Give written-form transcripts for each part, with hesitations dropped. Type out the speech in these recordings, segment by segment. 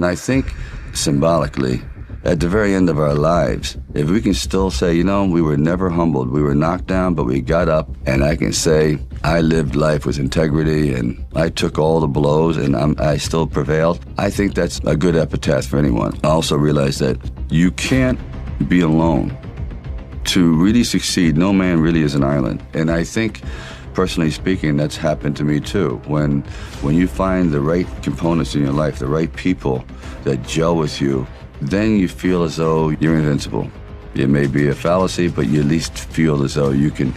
And I think symbolically, at the very end of our lives, if we can still say, you know, we were never humbled, we were knocked down, but we got up, and I can say, I lived life with integrity, and I took all the blows, and I still prevailed, I think that's a good epitaph for anyone. I also realize that you can't be alone. To really succeed, no man really is an island. And I think, personally speaking, that's happened to me too. When you find the right components in your life, the right people that gel with you, then you feel as though you're invincible. It may be a fallacy, but you at least feel as though you can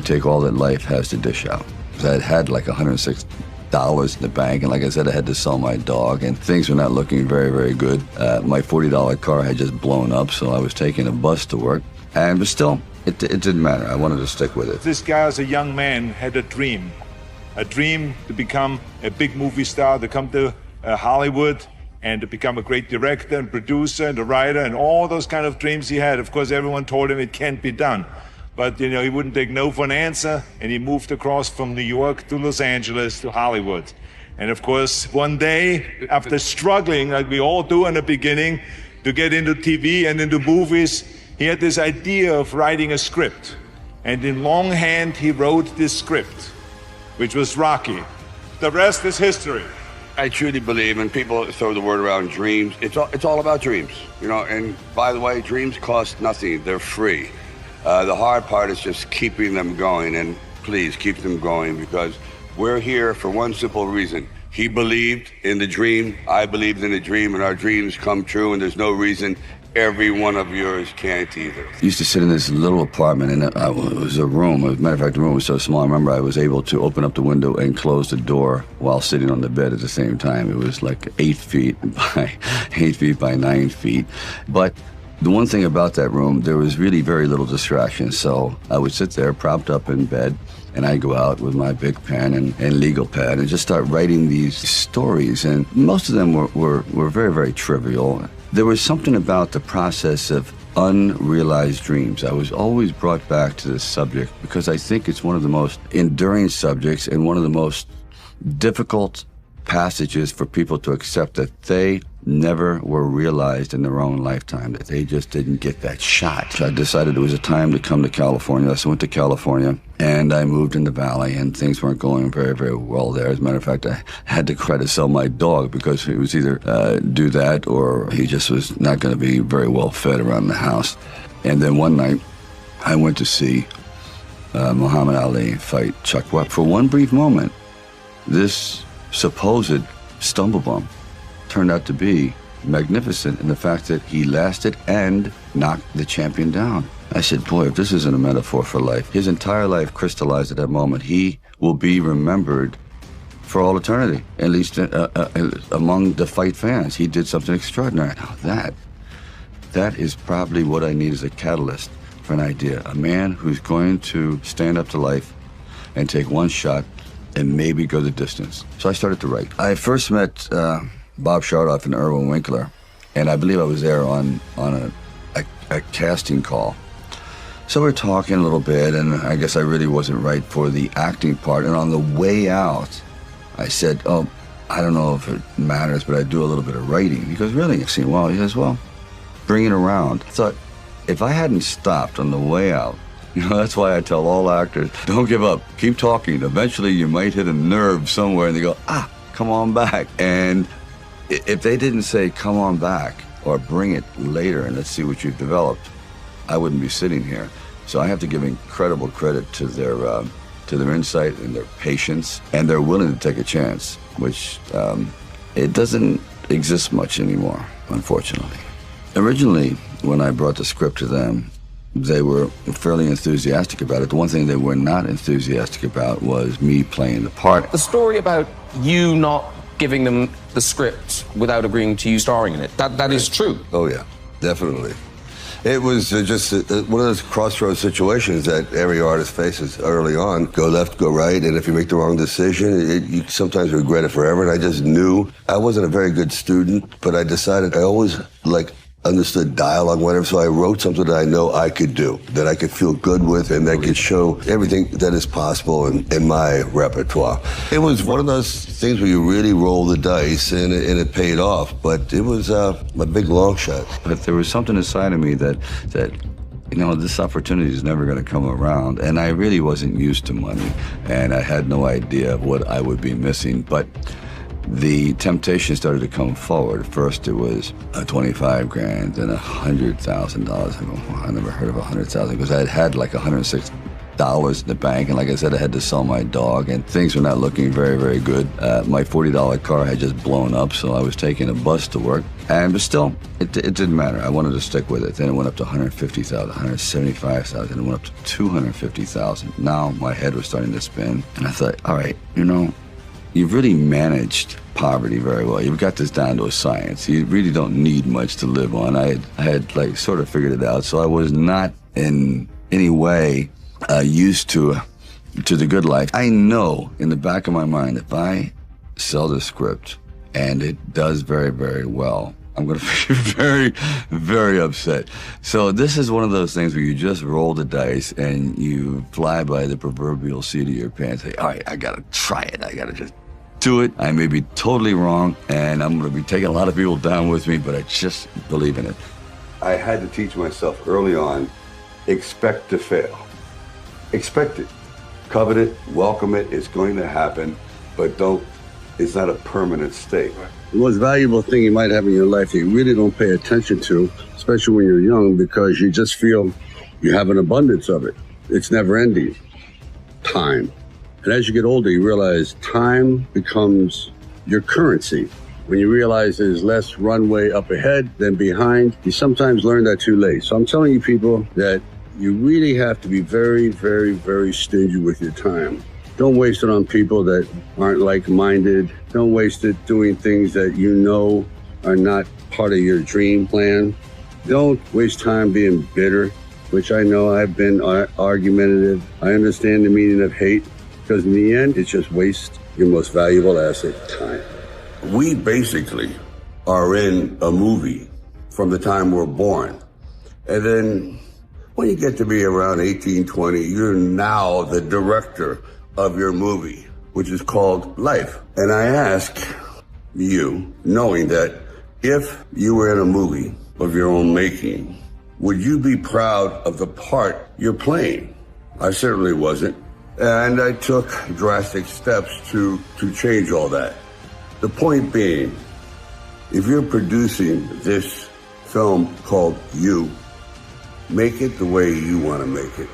take all that life has to dish out. I had like $106 in the bank, and like I said, I had to sell my dog, and things were not looking very, very good. My $40 car had just blown up, so I was taking a bus to work. But still, it didn't matter. I wanted to stick with it. This guy, as a young man, had a dream to become a big movie star, to come to Hollywood, and to become a great director and producer and a writer, and all those kind of dreams he had. Of course, everyone told him it can't be done. But, you know, he wouldn't take no for an answer, and he moved across from New York to Los Angeles to Hollywood. And of course, one day, after struggling, like we all do in the beginning, to get into TV and into movies, he had this idea of writing a script. And in longhand, he wrote this script, which was Rocky. The rest is history. I truly believe, and people throw the word around dreams, it's all about dreams, you know, and by the way, dreams cost nothing, they're free. The hard part is just keeping them going, and please keep them going, because we're here for one simple reason. He believed in the dream, I believed in the dream, and our dreams come true, and there's no reason every one of yours can't either. I used to sit in this little apartment, and it was a room. As a matter of fact, the room was so small, I remember I was able to open up the window and close the door while sitting on the bed at the same time. It was like 8 feet by 9 feet. But the one thing about that room, there was really very little distraction. So I would sit there propped up in bed, and I'd go out with my big pen and legal pad and just start writing these stories. And most of them were very, very trivial. There was something about the process of unrealized dreams. I was always brought back to this subject because I think it's one of the most enduring subjects and one of the most difficult passages for people to accept that they never were realized in their own lifetime, that they just didn't get that shot. So I decided it was a time to come to California. So I went to California, and I moved in the Valley, and things weren't going very, very well there. As a matter of fact, I had to try to sell my dog because it was either do that or he just was not going to be very well fed around the house. And then one night, I went to see Muhammad Ali fight Chuck Webb. For one brief moment, this supposed stumble bump turned out to be magnificent in the fact that he lasted and knocked the champion down. I said, boy, if this isn't a metaphor for life, his entire life crystallized at that moment. He will be remembered for all eternity, at least among the fight fans. He did something extraordinary. Now that is probably what I need as a catalyst for an idea. A man who's going to stand up to life and take one shot and maybe go the distance. So I started to write. I first met Bob Chardoff and Irwin Winkler, and I believe I was there on a casting call. So we're talking a little bit, and I guess I really wasn't right for the acting part. And on the way out, I said, oh, I don't know if it matters, but I do a little bit of writing. He goes, really? I said, well, he goes, well, bring it around. I thought, if I hadn't stopped on the way out, you know, that's why I tell all actors, don't give up, keep talking. Eventually you might hit a nerve somewhere and they go, come on back. And if they didn't say, come on back, or bring it later and let's see what you've developed, I wouldn't be sitting here. So I have to give incredible credit to their insight and their patience, and they're willing to take a chance, which it doesn't exist much anymore, unfortunately. Originally, when I brought the script to them, they were fairly enthusiastic about it. The one thing they were not enthusiastic about was me playing the part. The story about you not giving them the script without agreeing to you starring in it, that is true. Oh, yeah, definitely. It was just one of those crossroads situations that every artist faces early on. Go left, go right, and if you make the wrong decision, you sometimes regret it forever. And I just knew I wasn't a very good student, but I decided I always understood dialogue, whatever, so I wrote something that I know I could do, that I could feel good with, and that could show everything that is possible in my repertoire. It was one of those things where you really roll the dice, and it paid off, but it was a big long shot. But there was something inside of me that this opportunity is never going to come around, and I really wasn't used to money, and I had no idea of what I would be missing, but the temptation started to come forward. First, it was $25,000, then $100,000. I never heard of $100,000 because I had like $106 in the bank, and like I said, I had to sell my dog, and things were not looking very, very good. My $40 car had just blown up, so I was taking a bus to work, but still, it didn't matter. I wanted to stick with it. Then it went up to $150,000, $175,000, and it went up to $250,000. Now my head was starting to spin, and I thought, all right, you've really managed poverty very well. You've got this down to a science. You really don't need much to live on. I had like sort of figured it out, so I was not in any way used to the good life. I know in the back of my mind, if I sell the script and it does very, very well, I'm going to be very, very upset. So this is one of those things where you just roll the dice and you fly by the proverbial seat of your pants. Say, all right, I got to try it. I got to just do it. I may be totally wrong, and I'm going to be taking a lot of people down with me, but I just believe in it. I had to teach myself early on, expect to fail. Expect it. Covet it, welcome it, it's going to happen, but it's not a permanent state. Right. The most valuable thing you might have in your life you really don't pay attention to, especially when you're young, because you just feel you have an abundance of it. It's never ending. Time. And as you get older, you realize time becomes your currency. When you realize there's less runway up ahead than behind, you sometimes learn that too late. So I'm telling you people that you really have to be very, very, very stingy with your time. Don't waste it on people that aren't like-minded. Don't waste it doing things that you know are not part of your dream plan. Don't waste time being bitter, which I know I've been argumentative. I understand the meaning of hate, because in the end, it's just waste your most valuable asset, time. We basically are in a movie from the time we're born. And then when you get to be around 18, 20, you're now the director of your movie, which is called life. And I ask you, knowing that if you were in a movie of your own making, would you be proud of the part you're playing? I certainly wasn't. And I took drastic steps to change all that. The point being, if you're producing this film called You, make it the way you want to make it.